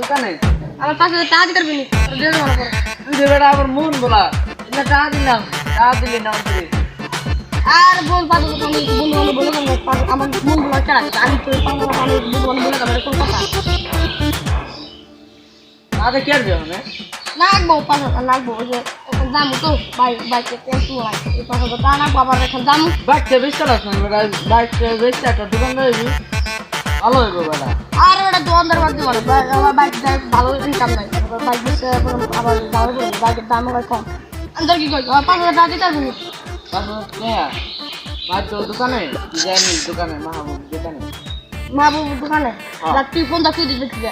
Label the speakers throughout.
Speaker 1: দোকানে
Speaker 2: আমার 5,000 টাকা দিতে পারবি
Speaker 1: তুই দেবে আবার মন বলা টাকা দিলাম টাকা দিলি না
Speaker 2: আর বল 5,000 আমি বলে আমার মন বলা টাকা আমি তো 5,000 আমি বলে কোন কথা
Speaker 1: আদে কি আর যাবে
Speaker 2: লাগবো 5,000 লাগবো যে এখন দামু তো বাইকে তেল তুলাই এই 5,000 টাকা না বাবার এখন দামু
Speaker 1: বাইকটা বেশ চালাস না বেটা বাইকটা বেশ একটা দোকান দেবি ভালো হইব বেটা
Speaker 2: আর ওটা দোকানদার বাদ দিয়ে আমার বাইক ভালো ইনকাম নাই বাইক বেচে আবার ভালো বাইকের দাম হয় কম আন্দর কি কই 5,000 টাকা দিতে পারবি
Speaker 1: বাইক তো দোকানে জানি দোকানে মাহবুব দোকানে
Speaker 2: মাহবুব দোকানে তুই ফোন দা তুই দিতে যা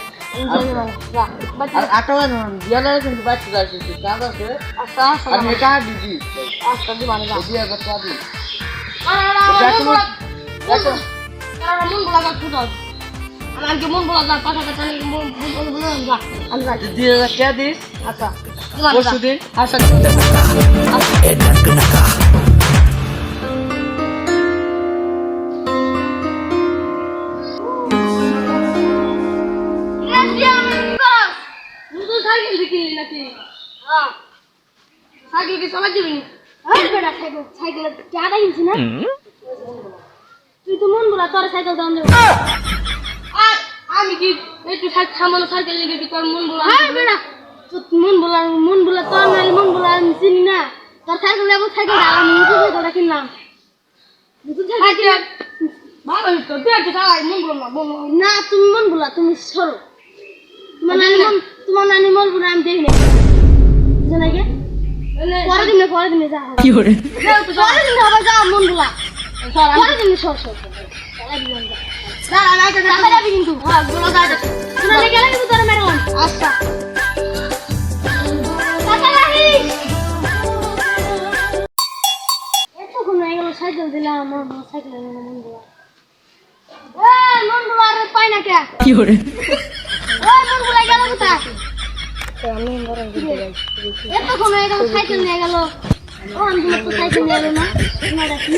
Speaker 1: আর আটো দিয়ালে কিন্তু বাইক যাইছিস কাজ আছে
Speaker 2: আচ্ছা
Speaker 1: আর মেটা দিদি
Speaker 2: আচ্ছা দি মানে যা
Speaker 1: দিয়া কথা দি
Speaker 2: মন বলা যা তুই আমার কি মন বলা যা 5,000 টাকা মন বলা যা আমি যাই
Speaker 1: দিয়ে কে দিস
Speaker 2: আচ্ছা
Speaker 1: পরশুদিন
Speaker 2: আচ্ছা সাইকেল বিক্রি নাকি হ্যাঁ সাইকেল কি সবাই দিবি হ্যাঁ বেটা সাইকেল টাকা কিনছি না তুই তো মন বলা তোর সাইকেল দাম দেব আর আমি কি একটু সামান্য সাইকেল নিয়ে কি তোর মন বলা হ্যাঁ বেটা তুই মন বলা তোর নালে মন বলা আমি চিনি না তোর সাইকেল নেব সাইকেল আমি নতুন সাইকেলটা কিনলাম নতুন সাইকেল ভালো তো তুই একটু চালাই মন বলা না তুমি মন বলা তুমি সরো তোমার নানি মন বলা আমি দেখি না জানা কে পরে দিনে যা কি করে পরে দিনে আবার যা মন বলা পরে দিনে সর দাঁড়া না দাঁড়া যাবি কিন্তু হ্যাঁ বলো দাঁড়া শুনে গেলে কিন্তু তোর মেরে আচ্ছা এতক্ষণ হয়ে গেল সাইকেল দিলাম আমার সাইকেল মন বলা মন বলা আর পাই না কে কি করে মন বলা গেল কোথায় এতক্ষণ হয়ে গেল সাইকেল নিয়ে গেল ও আমি তো সাইকেল নিয়ে গেল না না রাখি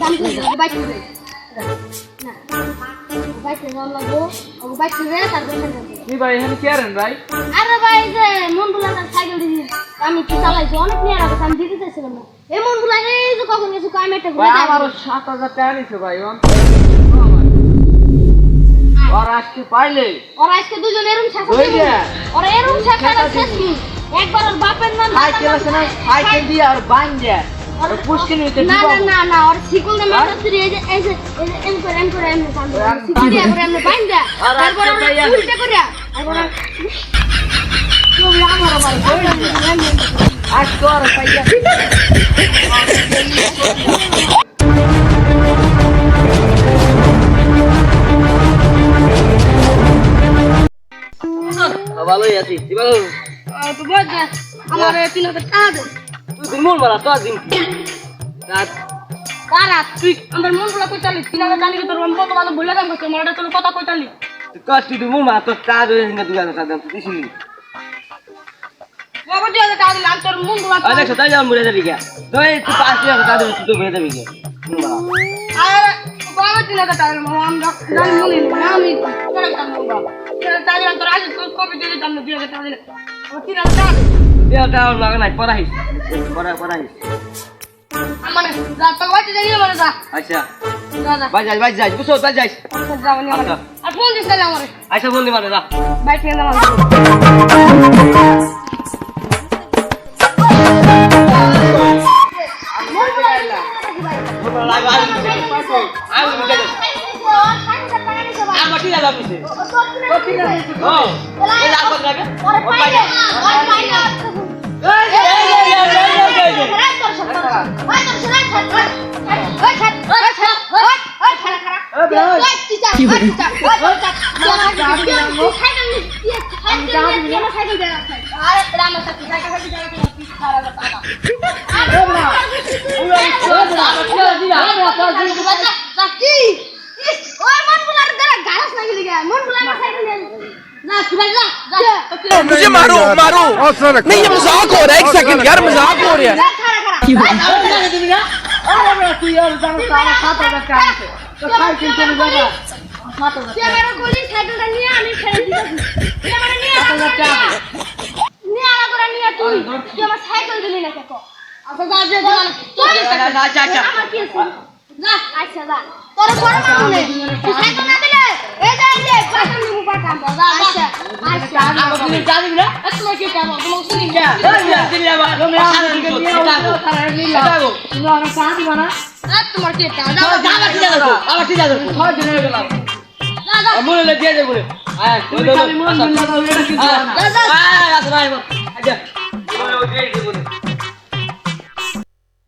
Speaker 2: দাম করে বাইক না বাইক নিয়ে লাগবো ও বাইক নিয়ে তারপর
Speaker 1: কি ভাই এখানে কি আরেন ভাই
Speaker 2: আরে ভাই যে মন বলা সাইকেল দিবি আমি কি চালাইছি অনেক নিয়ে রাখছি আমি দিতে চাইছিলাম না এই মন বলা এই যে কখন গেছে আমি একটা ঘুরে
Speaker 1: আমারও 7,000 টাকা নিছে ভাই আর আজকে পাইলে
Speaker 2: ওরা আজকে দুজন এরম শাসন ওরা এরম শাসন শেষ একবার ওর বাপের নাম
Speaker 1: সাইকেল আছে না সাইকেল দিয়ে আর বান যায় আর পুষ্কিন হইতে
Speaker 2: না না না না ওর সিকুল না মাত্র এই যে এম করে এম সামনে সিকুল দিয়ে আমরা এমনে বান দেয়া তারপর উল্টা করিয়া তারপর তুমি আমার
Speaker 1: আজ কর পাইয়া ভালোই আছি দিবাল
Speaker 2: তো বল দে আমার 3,000 টাকা দে
Speaker 1: তুই মন মারা তো দিন রাত
Speaker 2: কারা তুই আমার মন বলা কই চালি 3,000 টাকা তোর মন কত ভালো বলে কাম করতে মনটা তোর কথা কই চালি
Speaker 1: তুই কষ্ট তুই মন মারা তো টাকা দে না দোকানে টাকা দাম দিছিস নি
Speaker 2: বাবা দিয়ে টাকা দিলাম তোর মন বলা
Speaker 1: আরে সেটা যাও মুরে যাবি কে তুই 5,000 টাকা দে তুই বেরে যাবি কে
Speaker 2: আরে বাবা 3,000 টাকা আমরা জানি মনে না আমি করে কাম করব তাহলে তোর আজ কপি দিয়ে দিতাম না 2,000 টাকা দিলে 3,000 টাকা
Speaker 1: এটা লাগে নাই পড়াইস পড়াইস
Speaker 2: মানে যা তো বাড়ি যাই মানে যা
Speaker 1: আচ্ছা
Speaker 2: দাদা
Speaker 1: বাই যাই বুঝছো তাই যাইস
Speaker 2: যাও নি মানে আর ফোন দিস না আমারে
Speaker 1: আচ্ছা ফোন দি মানে যা
Speaker 2: বাইক নিয়ে যাও
Speaker 3: मुझे मारो मारो नहीं ये मजाक हो रहा है एक सेकंड यार मजाक हो रहा है
Speaker 1: তুমি না আরে বড় তুই আর জানো তো আমার 7000 টাকা আছে তো খাই কিনতে নিবা না 7000
Speaker 2: তুই আমার কলি সাইকেলটা নিয়ে আমি ছেড়ে দিতেছি তুই আমার নিয়ে
Speaker 1: 7000 টাকা
Speaker 2: নিয়ে আলা করে নিয়ে তুই আমার সাইকেল দিলি না কেন আচ্ছা যা যে যা
Speaker 1: আচ্ছা
Speaker 2: আমার কি আছে যা আচ্ছা যা তোর বড় মামু নেই তুই সাইকেল না দিলে এই যে পাঠাম নিমু পাঠাম যা আচ্ছা আচ্ছা
Speaker 1: আমার তুমি যা দিবি না
Speaker 2: তোমার কি কাম তোমার শুনি যা
Speaker 1: দিবি আবার তুমি আমার দিকে নিয়ে যাও তারা নিলা তুমি আমার কাজ দিবা না
Speaker 2: তোমার কি কাম যা
Speaker 1: যা আবার ঠিক আছে 6 দিন হয়ে গেল
Speaker 2: যা যা
Speaker 1: মনে দিয়ে দে বলে আয় তুমি খালি মন দিলা দাও এটা কি আয় আসো ভাই আচ্ছা মনে দিয়ে দে বলে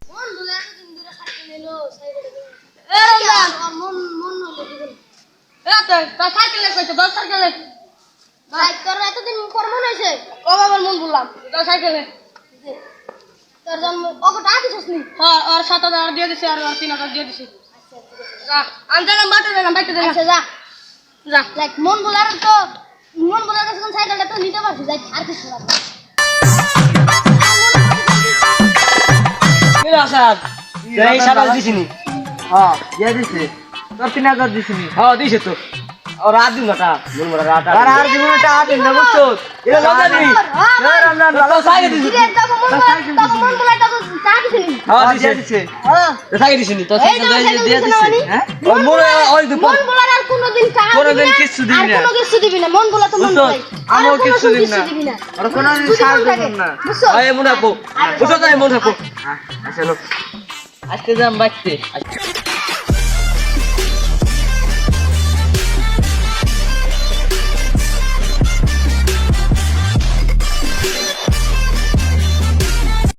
Speaker 2: মন বলে এতদিন ধরে সাইকেল নিলো সাইকেল এ মন হলো কি বল এ তো সাইকেল কইছো 10 সাইকেল ভাই তোর এতদিন পর মন হইছে ও বাবার মন বললাম তো সাইকেল তোর জন্ম ওকে ডাকিছস নি হ্যাঁ আর 7000 দিয়ে দিছি আর 3000 দিয়ে দিছি আচ্ছা যা আমি জানা বাটা দেনা বাইতে দেনা আচ্ছা যা যা লাইক মন বলার তো মন বলার কাছে কোন সাইকেলটা তো নিতে পারছিস যাই আর কিছু না
Speaker 1: কি আসাদ এই সাদা দিছিনি হ্যাঁ দিয়ে দিছে তোর 3000 দিছিনি হ্যাঁ দিছে তো আর রাত দিন না মন মরা রাত আর দিন না রাত দিন না বুঝছো এটা লজা নি আর আমরা তো সাইকে দিছি
Speaker 2: দিলে তো মন বলার তো ডাকিছিস নি
Speaker 1: হ্যাঁ দিছে হ্যাঁ সাইকে দিছিনি তো সাইকে দিয়ে দিছে হ্যাঁ ওই মোর ওই
Speaker 2: মন বলার আর কোনদিন টাকা
Speaker 1: কোনদিন কিছু দিবি না
Speaker 2: আর কোনো কিছু দিবি না মন বলা তো মন বলাই
Speaker 1: আমও কিছু দিবি না আর কোনদিন সাহায্য করব না
Speaker 2: বুঝছো
Speaker 1: আয় মনে রাখো বুঝছো তাই মনে রাখো আচ্ছা লোক আজকে যাম বাইতে